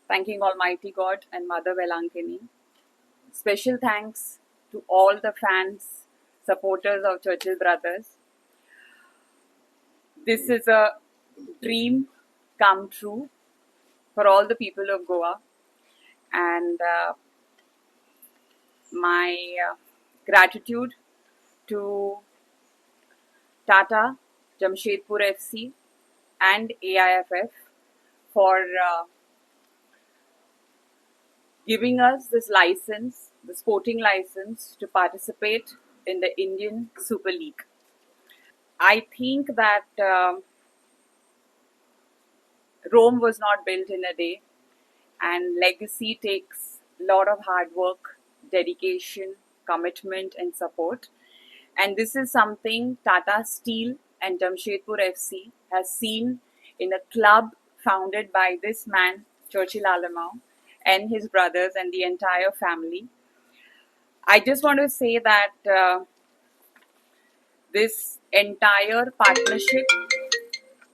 thanking Almighty God and Mother Velankini. Special thanks to all the fans, supporters of Churchill Brothers. This is a dream come true for all the people of Goa, and my gratitude to Tata, Jamshedpur FC, and AIFF for giving us this license, the sporting license, to participate in the Indian Super League. I think that Rome was not built in a day, and legacy takes a lot of hard work, dedication, commitment, and support. And this is something Tata Steel and Jamshedpur FC has seen in a club founded by this man, Churchill Alamau, and his brothers and the entire family. I just want to say that this entire partnership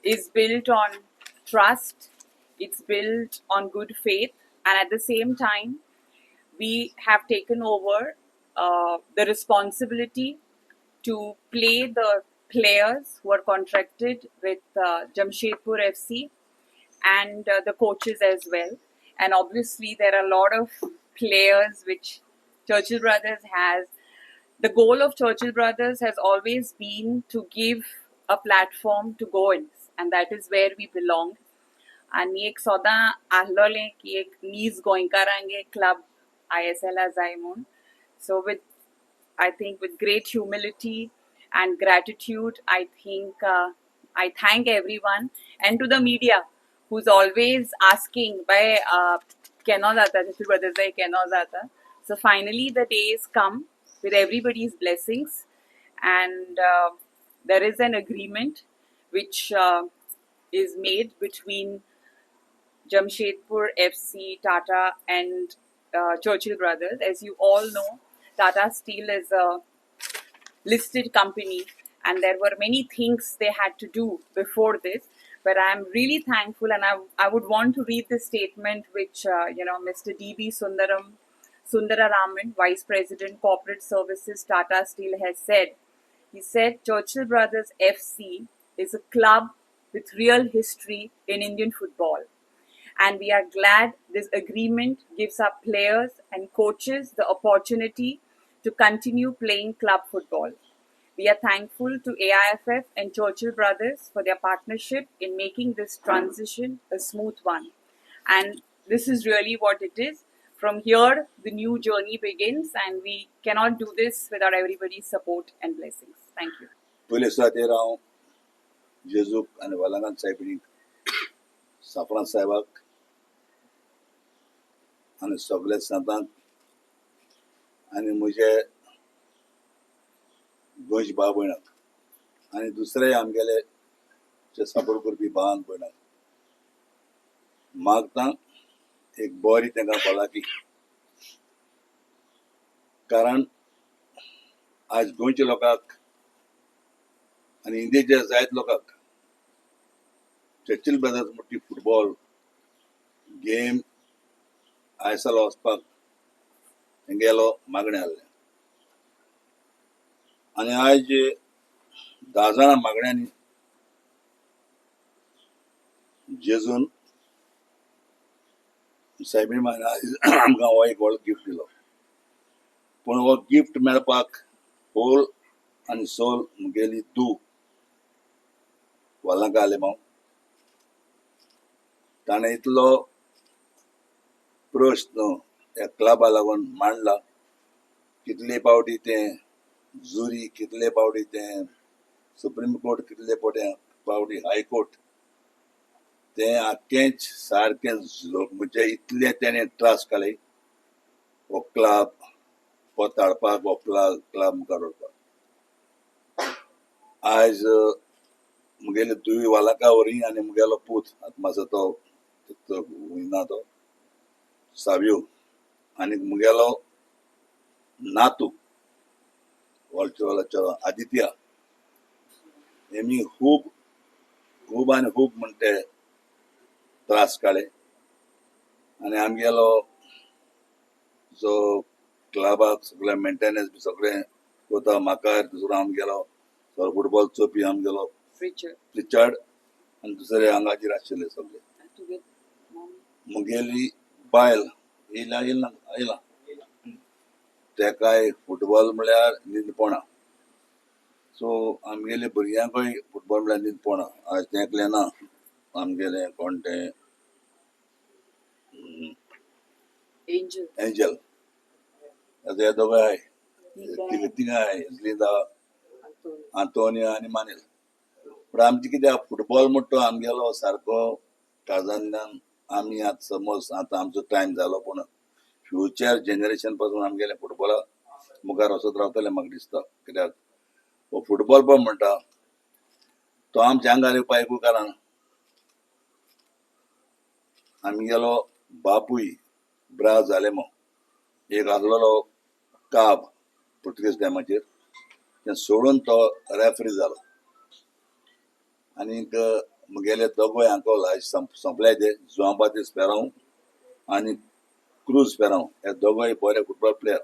is built on trust, it's built on good faith, and at the same time, we have taken over the responsibility to play the players who are contracted with Jamshedpur FC and the coaches as well. And obviously, there are a lot of players which Churchill Brothers has. The goal of Churchill Brothers has always been to give a platform to Goans, and that is where we belong. आणि एक सदां आसलोलें की एक नीज गोंयकारांगे club ISL जाय म्हूण. So with I think with great humility and gratitude, I thank everyone and to the media who's always asking by केनो जाता Churchill Brothers जाय केनो जाता. So finally the days come with everybody's blessings, and there is an agreement which is made between Jamshedpur FC, Tata, and Churchill Brothers. As you all know, Tata Steel is a listed company, and there were many things they had to do before this. But I'm really thankful, and I would want to read the statement which Mr. D.B. Sundararaman, Vice President Corporate Services, Tata Steel, has said. He said Churchill Brothers FC is a club with real history in Indian football. And we are glad this agreement gives our players and coaches the opportunity to continue playing club football. We are thankful to AIFF and Churchill Brothers for their partnership in making this transition a smooth one. And this is really what it is. From here, the new journey begins, and we cannot do this without everybody's support and blessings. Thank you. पयले सुवातेर हांव जेजूक आनी वालांगण साहेबीक Safran साहेबाक आनी सगळे संतांक आनी म्हजे गोंयचे भाव भयणाक आनी दुसरे आमगेले जे सपोर्ट करपी भावांक भयणाक मागता एक बरी तांकां भलायकी. कारण आज गोंयच्या लोकांक आनी इंडियेच्या जायत लोकांक चर्चिल ब्रदर्स मोठी फुटबॉल गेम ISL वचपाक तेंगेलो मागणी आहलें. आनी आयज 10 जाणां मागण्यांनी जेजून साहेबीन आमकां हो एक व्हडलो गिफ्ट दिलो. पूण हो गिफ्ट मेळपाक होल आनी सोल मुगेली तूं वालांका आलेमांव. ताणें इतलो प्रश्न ह्या क्लबा लागून मांडला. कितले फावटी तें जुरी, कितले फावटी तें सुप्रीम कोर्ट, कितले फावटी हायकोर्ट, तें आख्खेंच सारकें म्हणजे इतले तेणें त्रास काडले हो क्लब पोताळपाक, हो क्लब मुखार व्हरपाक. आयज मुगेले दुई वालांका व्हरी आनी मुगेलो पूत आतां म्हाजो तो ना तो सावियो आनी मुगेलो नातू व्हडचो आदित्य हेमी खूब आनी खूब म्हणटे त्रास काडले. आनी आमगेलो जो क्लबाक सगळे मेंटेनन्स बी सगळें कोता म्हाका दुसरो आमगेलो तो फुटबॉल चोवपी आमगेलो Richard. रिचार्ड आनी दुसरे हांगाचेर आशिल्ले सगळे And to get mommy. मुगेली बायल येयला तेकाय फुटबॉल म्हळ्यार न्हिदपणा सो आमगेले भुरग्यांकूय फुटबॉल म्हळ्यार न्हिदपणा आज तेंकले ना आमगेले कोण ते Angel. एंजल आता हे दोगांय आहाय तिगाय आहाय लिंदा Antonio. आंतोनियो आनी मानेल पण आमचे कित्याक फुटबॉल म्हणटा तो आमगेलो सारको काळजांतल्यान आमी आतां समज आतां आमचो टायम जालो पूण फ्युचर जनरेशन पासून आमगेले फुटबॉलाक मुखार वचत रावतले म्हाका दिसता कित्याक हो फुटबॉल पळय म्हणटा तो आमच्या आंगार येवपा एकू कारण आमगेलो बापूय ब्राज जालेमो एक आसलोलो काब पुर्तुगेज टायमाचेर तें सोडून तो रेफरी जालो आनीक मुगेले दोगूय अंकल आज सोंपले ते जुआं बातीस पेरांव आनी क्रूज पेरांव हे दोगूय बरे फुटबॉल प्लेयर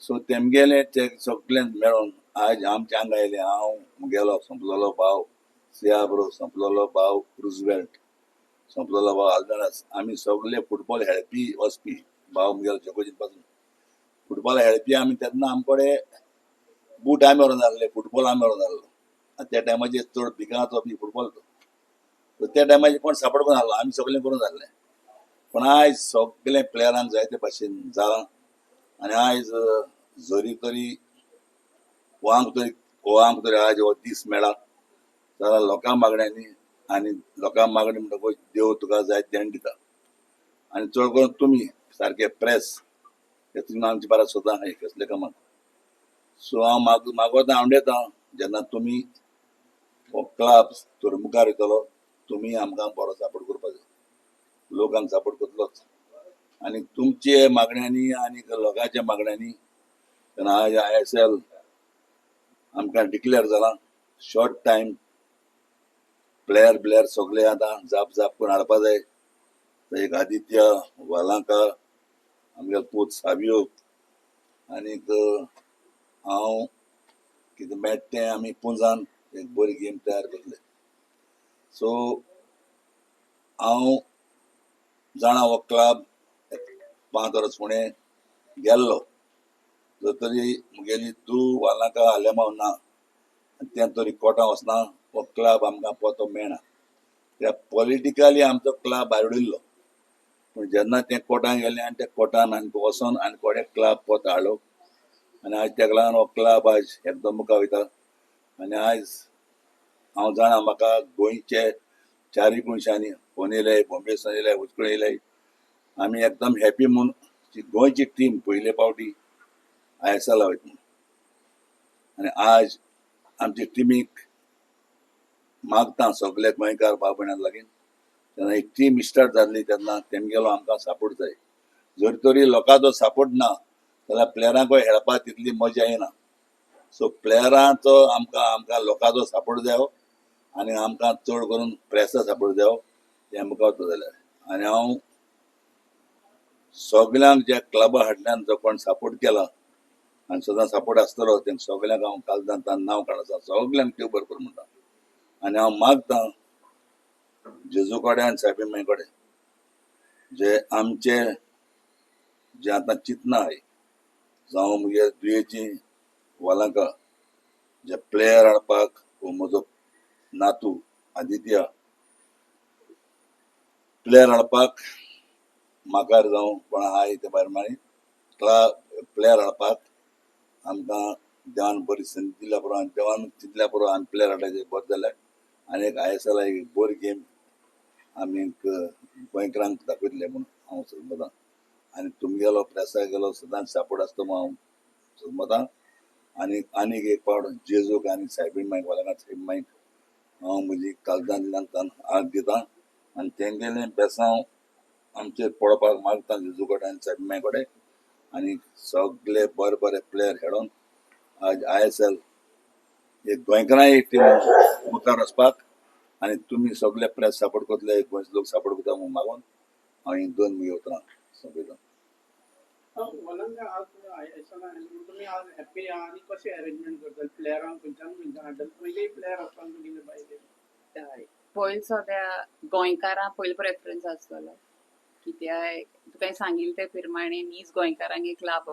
सो तेमगेले ते सगळे मेळोन आज आमच्या हांगा आयले हांव मुगेलो संपलोलो भाव सियाब्रो संपलोलो भाव क्रुजवेल्ट संपलोलो भाव आल्मेरास आमी सगळे फुटबॉल खेळपी वचपी भाव मुगेलो जगोजीन पासून फुटबॉल खेळपी आमी तेन्ना आमकडे बूट आमी व्हरोन जाल्ले फुटबॉल आमी व्हरोन जाल्लो आनी त्या टायमाचेर चड भिकाचो बी फुटबॉल तो त्या टायमाचेर कोण सापड करून आहलो आमी सगळें करून जाल्ले पण आयज सगळे प्लेयरांक जायते भाशेन जालां आनी आयज जरी तरी वांग तरी आज हो दीस मेळ्ळा जाल्यार लोकां मागण्यांनी आनी लोकां मागणी म्हणटकूच देव तुका जाय देण दिता आनी चड करून तुमी सारके प्रेस हेतून आमची बारा सदां आहाय कसले कामाक सो हांव मागोता आवडेता जेन्ना तुमी हो क्लब तर मुखार येतलो तुमी आमकां बरो सपोर्ट करपाक जाय लोक आमकां सपोर्ट करतलोच आनी तुमचे मागण्यांनी आनी लोकांच्या मागण्यांनी तेन्ना आज ISL आमकां डिक्लेअर जाला शॉर्ट टायम प्लेयर सगळे आतां जाप करून हाडपा जाय एक आदित्य वालांका आमगे पूत साबियो आनीक हांव कितें मेळटा तें आमी पुंजान एक बरी गेम तयार करतले सो हांव जाणा हो क्लब 5 वर्स फुडें गेल्लो जर तरी मुगेली धूव वालांका आलेमांव ना तें तरी कोर्टां वचना हो क्लब आमकां पोतो मेळना त्या पॉलिटिकली आमचो क्लब भायर उडिल्लो पूण जेन्ना तें कोर्टान गेलें आनी त्या कोर्टान आनी वचोन आनी कोडे क्लब पोत हाडलो आनी आयज तेका लागून हो क्लब आयज एकदम मुखार वयता आनी आयज हांव जाणा म्हाका गोंयचे चारूय कोनशांनी फोन येयले बॉम्बेसान येयले उचकून येयले आमी एकदम हॅपी म्हूण गोंयची टीम पयले फावटी ISL वयता आनी आज आमचे टिमीक मागता सगळे गोंयकार भाव भयणां लागीं तेन्ना एक टीम स्टार्ट जाल्ली तेन्ना तेमगेलो आमकां सपोर्ट जाय जर तरी लोकांचो सपोर्ट ना जाल्यार प्लेयरांकूय खेळपाक तितली मजा येना सो प्लेयरांचो आमकां लोकांचो सपोर्ट जायो आनी आमकां चड करून प्रेसा सपोर्ट जायो हें मुखार वता जाल्यार आनी हांव सगळ्यांक जे क्लबा फाटल्यान जो कोण सपोर्ट केला आनी सदां सपोर्ट आसतलो तेंकां सगळ्यांक हांव काळजांतल्यान नांव काडटा सगळ्यांक देव बरें करूं म्हणटा आनी हांव मागतां जेजू कडेन आनी सायबीण मांय कडेन जे आमचे जे आतां चिंतना आहाय जावं मुगे दुयेची वालांका जे प्लेयर हाडपाक हो म्हजो नातू आदित्य प्लेयर हाडपाक म्हाकार जावं कोण आहाय ते भायर मारी प्लेयर हाडपाक आमकां देवान बरी संदी दिल्या पुरो आनी देवान चिंतल्या पुरो आमी प्लेयर हाडले बरें जाल्यार आनी एक ISL एक बरी गेम आमी गोंयकारांक दाखयतले म्हूण हांव समजतां आनी तुमगेलो प्रेसा गेलो सदांच सपोर्ट आसता म्हूण हांव समजतां आनीक एक फावट जेजूक आनी सायबीण मांयक वालांक सायबीण मांयक हांव म्हजी काळजांतल्यान आग दितां आनी तेंगेलें बेसांव आमचेर पडपाक मागता जेजू कडेन आनी सायबीण मांय कडेन आनी सगळे बरे बरे प्लेयर खेळोन आज ISL एक गोंयकारांय एक टीम मुखार वचपाक आनी तुमी सगळे प्रेस सपोर्ट करतले गोंयचे लोक सपोर्ट करता म्हूण मागून हांवें 2 मुगे उतरां सोंपयता. वलंगा आज ऐसा ना तुम्ही आज हॅपी आहा आणि कसे अरेंजमेंट करतात प्लेयरांक खंयच्यान हाडटात पयलीं प्लेयर आसताना तुगेले बायले पयलीं सद्या गोंयकारां पयलो प्रेफरन्स आसतलो कित्याक तुका सांगिल्लें ते प्रमाणे मीच गोंयकारांक एक लाभ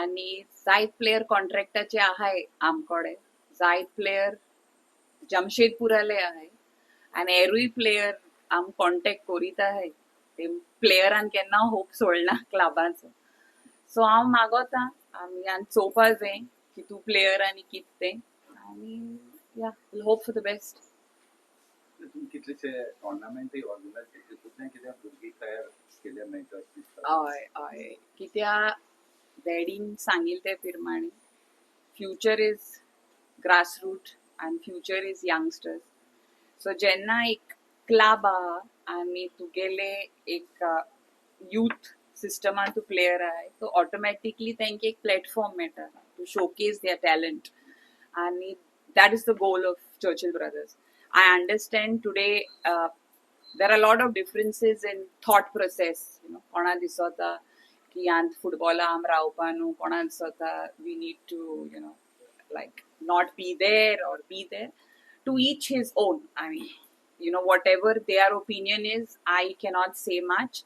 आनी जायत प्लेयर कॉन्ट्रॅक्टाचे आहाय आमकोडे जायत प्लेयर जमशेदपुराले आहाय आनी हेरूय प्लेयर आम कॉन्टॅक्ट करीत आहाय ते प्लेयरान केन्ना होप सोडना क्लबाचो सो हांव मागोता आमी चोवपा जाय कितू प्लेयर आनी कित तें आनी या होप फॉर द बेस्ट तुम्ही कितलेशे टोर्नामेंटूय ऑर्गनायज केले तितूंतल्यान कितें भुरगीं तयार केल्या मेळटात दिसता. हय हय कित्या डॅडीन सांगिल्लें ते प्रमाणे फ्युचर इज ग्रासरूट आनी फ्युचर इज यंगस्टर्स सो जेन्ना एक क्लब आहा आनी तुगेले एक यूथ सिस्टमान तूं प्लेयर आहाय सो ऑटोमॅटिकली तेंका एक प्लॅटफॉर्म मेळटा टू शोकेस देअर टॅलंट आणि that is the goal of Churchill Brothers. I understand today there are a lot of differences in thought process. कोणा दिसता की आंत फुटबॉला आम रावपा न्हू कोणा दिसता we need to like not be there or be there. To each his own. I mean, whatever their opinion is, I cannot say much.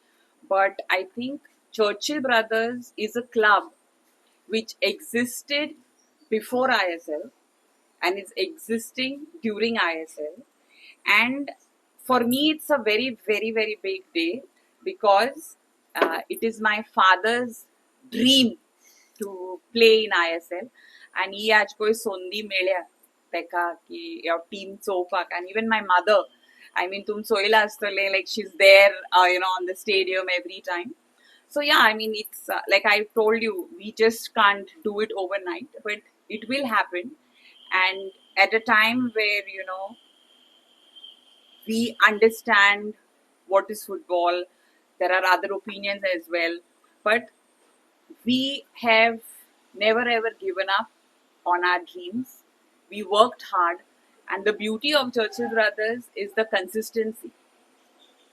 But I think Churchill Brothers is a club which existed before ISL and is existing during ISL. And for me, it's a very, very, very big day because it is my father's dream to play in ISL. And he आज कोई सोंदी मेळ्या तेका की ह्यो team चोवपाक and even my mother, I mean तुम चोयला आसतले like she's there on the stadium every time. So yeah, I mean it's like I told you, we just can't do it overnight, but it will happen. And at a time where we understand what is football, there are other opinions as well, but we have never ever given up on our dreams. We worked hard, and the beauty of Churchill Brothers is the consistency.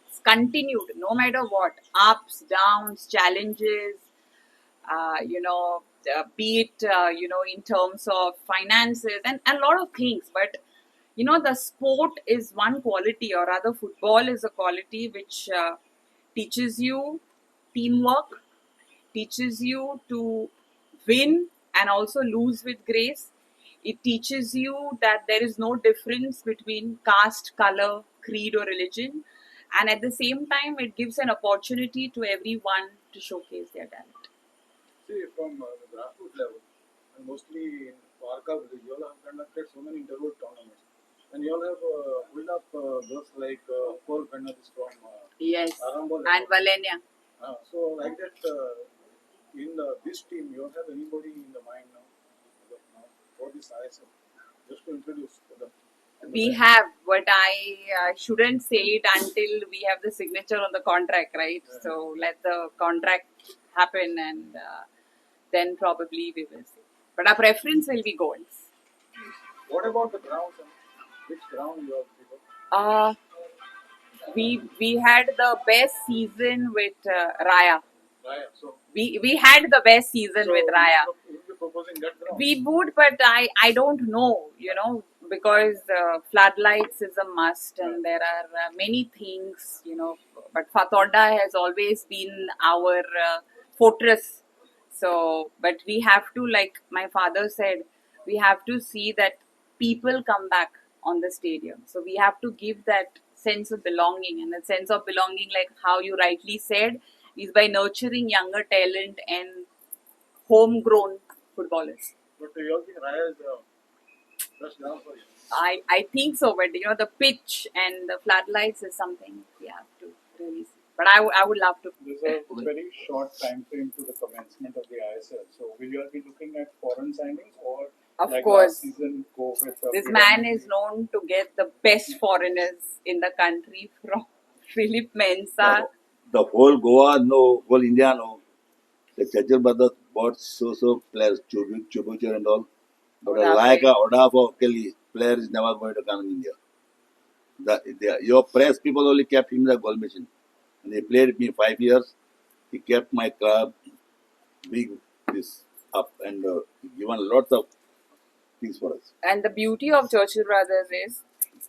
It's continued no matter what, ups, downs, challenges, be it, in terms of finances and a lot of things. But, the sport is one quality, or rather, football is a quality which teaches you teamwork, teaches you to win and also lose with grace. It teaches you that there is no difference between caste, color, creed, or religion. And at the same time, it gives an opportunity to everyone to showcase their talent. See, from the grassroots level, and mostly in Warka village, you all have conducted so many inter-road tournaments. And you all have pulled up girls like Paul Fernandez from Yes, Arambol. and Valenia. So, like that, in this team, you all have anybody in the mind now, as of now for this ISL? Just to introduce to them. We have, but I shouldn't say it until we have the signature on the contract, right? Yeah. So let the contract happen and then probably we will see. But our preference will be goals. What about the ground? Which ground you have preferred? We had the best season with Raya. Raya. So We had the best season with Raya. You will be proposing that ground? We would, but I don't know, because floodlights is a must and there are many things, but Fatorda has always been our fortress. So, but we have to, like my father said, we have to see that people come back on the stadium. So we have to give that sense of belonging, and that sense of belonging, like how you rightly said, is by nurturing younger talent and homegrown footballers. But you all think Raya is the best ground for you? I think so, but the pitch and the floodlights is something we have to really see. But I would love to. There's a very short time frame to the commencement of the ISL. So will you all be looking at foreign signings or Of like course. last season go with This man is known to get the best foreigners in the country, from Philip Mensah. The whole Goa know, whole India know. The Churchill Brothers bought so players, Chubucher and all. But Odafe. like a Odafe Kelly, player is never going to come in India. Your press people only kept him the goal machine. And he played me 5 years. He kept my club big this up and given lots of things for us. And the beauty of Churchill Brothers is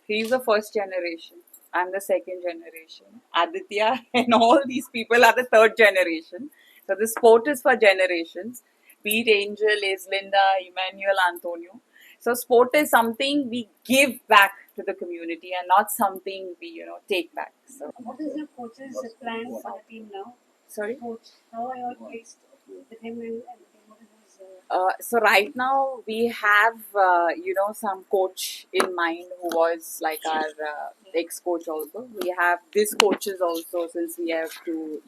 he's the first generation. I'm the second generation. Aditya and all these people are the third generation. So the sport is for generations. Be it Angel, is Linda, Emmanuel, Antonio. So sport is something we give back to the community and not something we take back. So What is your coach's plan for the team now? sorry. Coach, how are you all placed with him and what is his? So right now we have some coach in mind who was like our ex-coach also. We have this coaches also, since we have to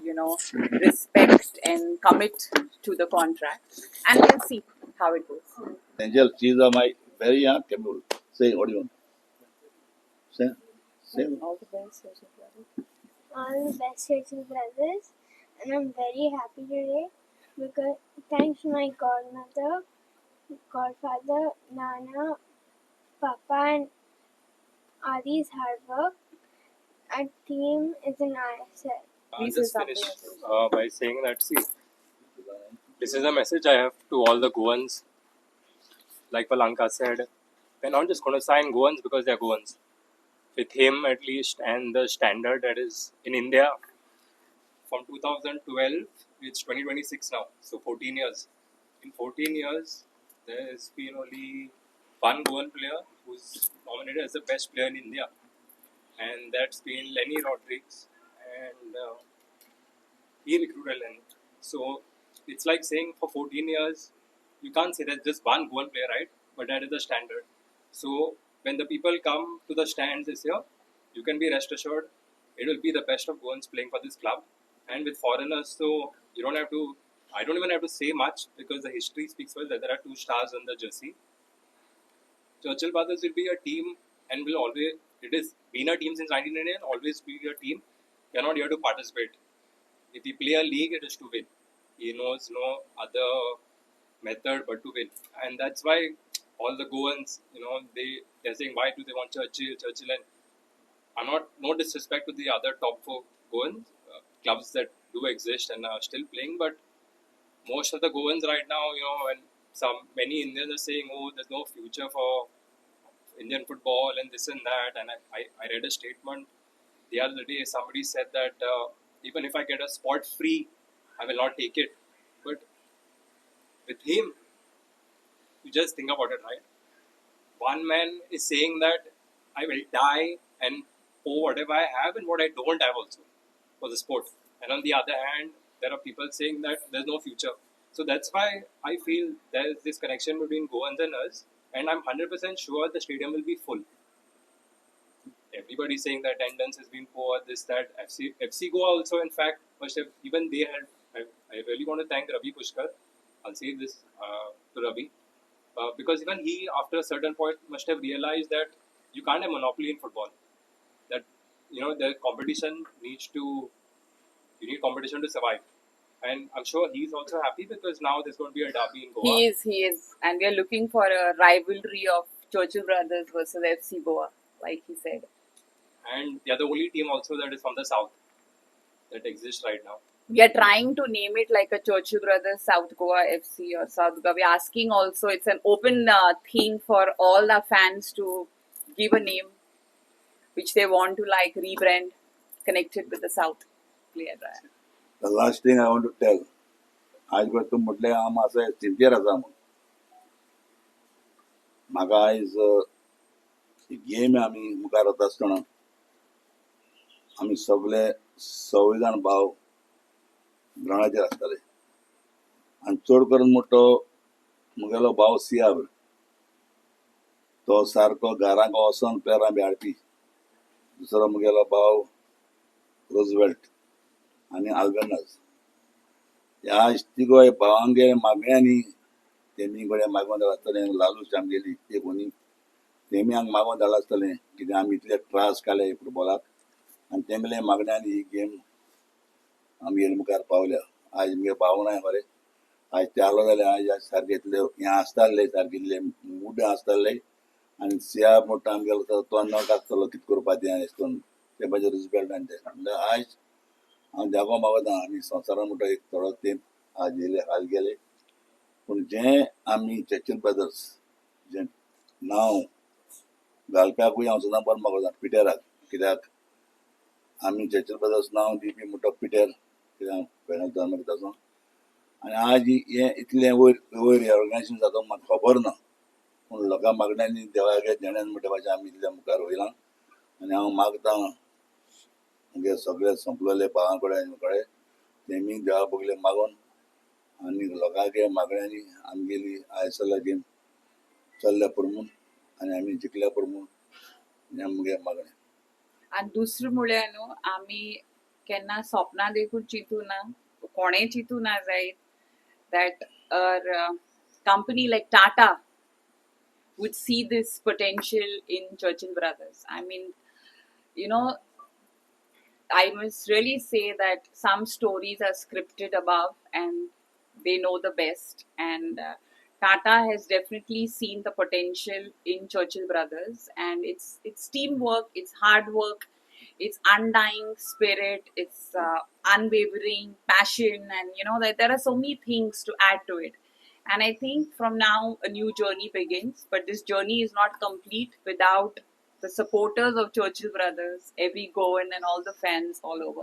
respect and commit to the contract, and we'll see how it goes. Angel, she's my very young capable. Say, what do you want? Say. All the best, Churchill Brothers. All the best, Churchill Brothers, and I'm very happy today because thanks to my godmother, godfather, Nana, Papa, and Adi's hard work. Our team is an ISL. Please say Just something. finish by saying that, see, this is a message I have to all the Goans. Like Palanka said, they're not just going to sign Goans because they're Goans. With him, at least, and the standard that is in India from 2012, it's 2026 now, so 14 years. In 14 years, there's been only one Goan player who's nominated as the best player in India, and that's been Lenny Rodriguez, and he recruited Lenny. So it's like saying for 14 years, you can't say there's just one Goan player, right? But that is the standard. So when the people come to the stands this year, you can be rest assured it will be the best of Goans playing for this club. And with foreigners, so you don't have to. I don't even have to say much because the history speaks well that there are 2 stars on the jersey. Churchill Brothers will be a team and will always. It has been a team since 1999. Always be a team. They are not here to participate. If we play a league, it is to win. He knows no other method but to win, and that's why all the Goans, they're saying why do they want Churchill, and I'm not no disrespect to the other top 4 Goans clubs that do exist and are still playing, but most of the Goans right now, and many Indians are saying, oh, there's no future for Indian football and this and that, and I read a statement the other day. Somebody said that even if I get a spot free, I will not take it. But with him, you just think about it, right? One man is saying that I will die and pour whatever I have and what I don't have also for the sport. And on the other hand, there are people saying that there's no future. So that's why I feel there's this connection between Goans and us, and I'm 100% sure the stadium will be full. Everybody's saying that attendance has been poor, this, that. FC Goa also, in fact, must have, even they had. I really want to thank Ravi Pushkar. I'll say this to Ravi. Because even he, after a certain point, must have realized that you can't have monopoly in football. That, the competition you need competition to survive. And I'm sure he's also happy because now there's going to be a derby in Goa. He is, and we are looking for a rivalry of Churchill Brothers versus FC Goa, like he said. And they are the only team also that is from the south that exists right now. We are trying to name it like a Churchill Brothers South Goa FC or South Goa. We are asking also, it's an open thing for all our fans to give a name which they want to like rebrand, connected with the South. Clear that. The last thing I want to tell, आज भर तूं म्हटलें हांव मातसो sincere आसा म्हूण म्हाका आयज गेम आमी मुखार वता आसतना आमी सगळे 6 जाण भाव ग्रावंडाचेर आसताले आनी चड करून मोठो मुगेलो भाव सियाब तो सारको घराक वचोन प्लेयरां बी हाडपी दुसरो मुगेलो भाव रोजवेल्ट आनी आल्बेनस ह्या तिगोय भावांगे मागण्यांनी तेमी गोड्या मागोवन धाडला आसतले लालूच आमगेली ते कोणी तेमी हांगा मागोवन धाडला आसतले कित्याक आमी इतले त्रास काडले फुटबॉलाक आनी तेंगले मागण्यांनी ही गेम आमगेर मुखार पावल्या आज मुगे भाव नाय मरे आज ते आलो जाल्यार आज सारके इतले हें आसताले सारके इतले मूड आसताले आनी सिया मोठो आमगेलो तो नग आसतलो कितें करपा तें अशें करून ते म्हाजे रिस्पेक्ट आनी ते म्हणल्यार आज हांव जागो मागता आनी संवसारान म्हणटा एक थोडो तेंप आज येयले हाल गेले पूण जें आमी चर्चिल ब्रदर्स जें नांव घालप्याकूय हांव सदां बरो मागता पिटराक कित्याक आमी चर्चिल ब्रदर्स नांव दिवपी म्हणटा पिटर कित्याक फेणत धर्म कित्याचो आनी आज हें इतलें वयर वयर ऑर्गनायजेशन जाता म्हाका खबर ना पूण लोकां मागण्यांनी देवागे देण्यान म्हणटा भाशेन आमी इतल्या मुखार वयलां आनी हांव मागतां म्हणजे सगळे संपलेले भावां कडेन तेमी देवा बगले मागोन आनी लोकांगे मागण्यांनी आमगेली आयएसएला गेम चल्ल्या पुरमून आनी आमी जिखल्या पुरमून हें मुगे मागणें आनी दुसरें म्हळ्यार न्हू आमी केन्ना सपना देखून चिंतूना कोणेय चिंतूना जायत that a company like Tata would see this potential in Churchill Brothers. I mean, you know, I must really say that some stories are scripted above and they know the best. And Tata has definitely seen the potential in Churchill Brothers, and it's teamwork, it's hard work, it's undying spirit, it's unwavering passion, and you know that there are so many things to add to it. And I think from now a new journey begins, but this journey is not complete without the supporters of Churchill Brothers, every Goan and all the fans all over.